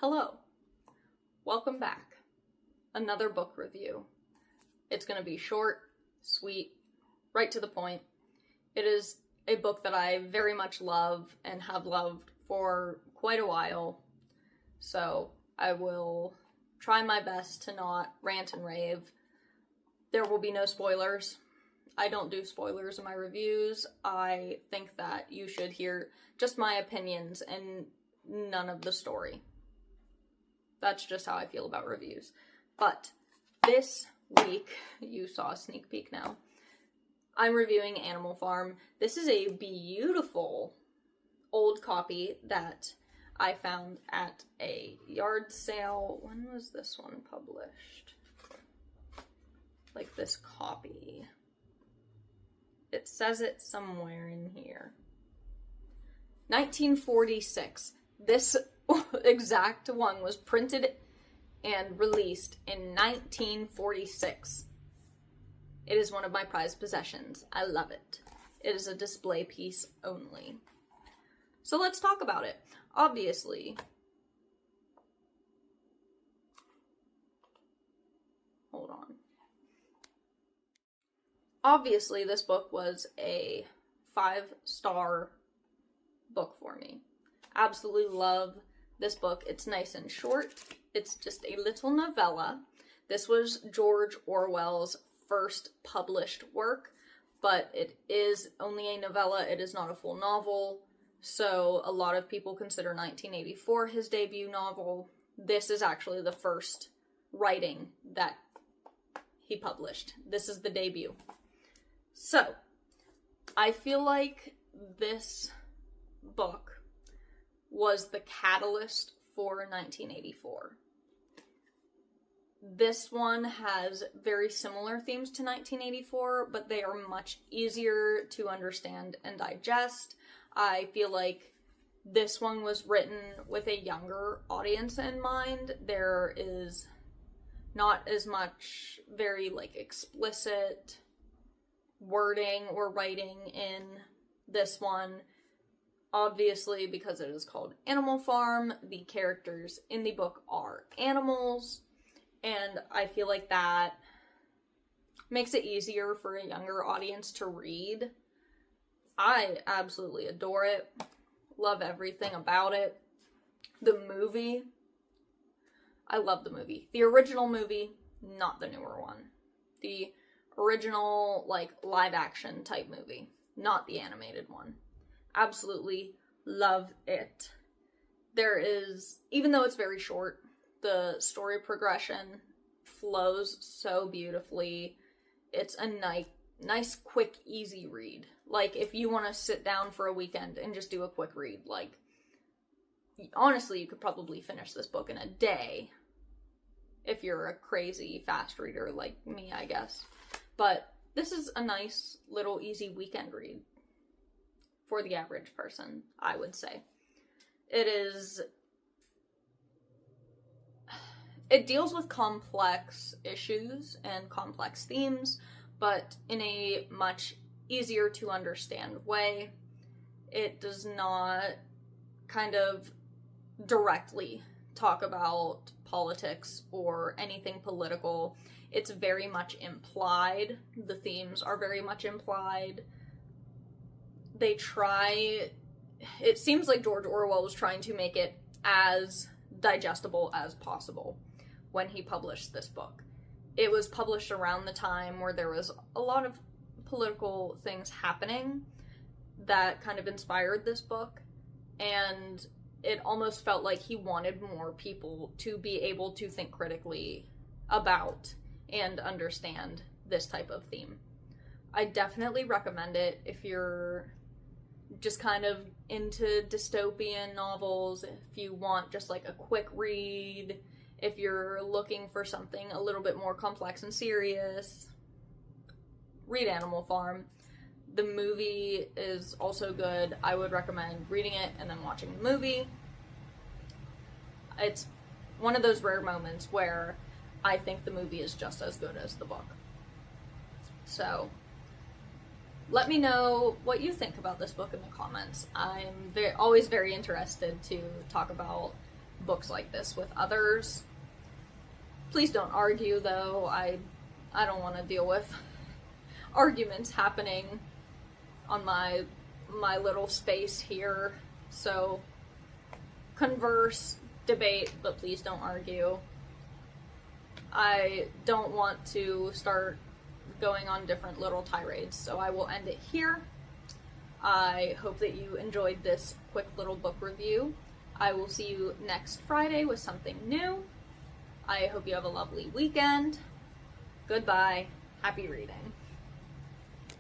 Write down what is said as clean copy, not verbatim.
Hello, welcome back. Another book review. It's going to be short, sweet, right to the point. It is a book that I very much love and have loved for quite a while, so I will try my best to not rant and rave. There will be no spoilers. I don't do spoilers in my reviews. I think that you should hear just my opinions and none of the story. That's just how I feel about reviews. But this week, you saw a sneak peek now, I'm reviewing Animal Farm. This is a beautiful old copy that I found at a yard sale. When was this one published? Like this copy. It says it somewhere in here. 1946. This exact one was printed and released in 1946. It is one of my prized possessions. I love it. It is a display piece only. So let's talk about it. Obviously, hold on. Obviously, this book was a 5-star book for me. Absolutely love this book. It's nice and short. It's just a little novella. This was George Orwell's first published work, but it is only a novella. It is not a full novel. So a lot of people consider 1984 his debut novel. This is actually the first writing that he published. This is the debut. So I feel like this book was the catalyst for 1984. This one has very similar themes to 1984, but they are much easier to understand and digest. I feel like this one was written with a younger audience in mind. There is not as much very explicit wording or writing in this one. Obviously, because it is called Animal Farm, the characters in the book are animals, and I feel like that makes it easier for a younger audience to read. I absolutely adore it. Love everything about it. The movie, I love the movie. The original movie, not the newer one. The original, live action type movie, not the animated one. Absolutely love it. There is, even though it's very short, the story progression flows so beautifully. It's a nice, quick, easy read. If you want to sit down for a weekend and just do a quick read, honestly, you could probably finish this book in a day if you're a crazy fast reader like me, I guess. But this is a nice little easy weekend read for the average person, I would say. It deals with complex issues and complex themes, but in a much easier to understand way. It does not kind of directly talk about politics or anything political. It's very much implied. The themes are very much implied. It seems like George Orwell was trying to make it as digestible as possible when he published this book. It was published around the time where there was a lot of political things happening that kind of inspired this book, and it almost felt like he wanted more people to be able to think critically about and understand this type of theme. I definitely recommend it if you're just kind of into dystopian novels, if you want just a quick read, if you're looking for something a little bit more complex and serious, read Animal Farm. The movie is also good. I would recommend reading it and then watching the movie. It's one of those rare moments where I think the movie is just as good as the book. So let me know what you think about this book in the comments. I'm always very interested to talk about books like this with others. Please don't argue, though. I don't want to deal with arguments happening on my little space here. So converse, debate, but please don't argue. I don't want to start going on different little tirades, so I will end it here. I hope that you enjoyed this quick little book review. I will see you next Friday with something new. I hope you have a lovely weekend. Goodbye. Happy reading.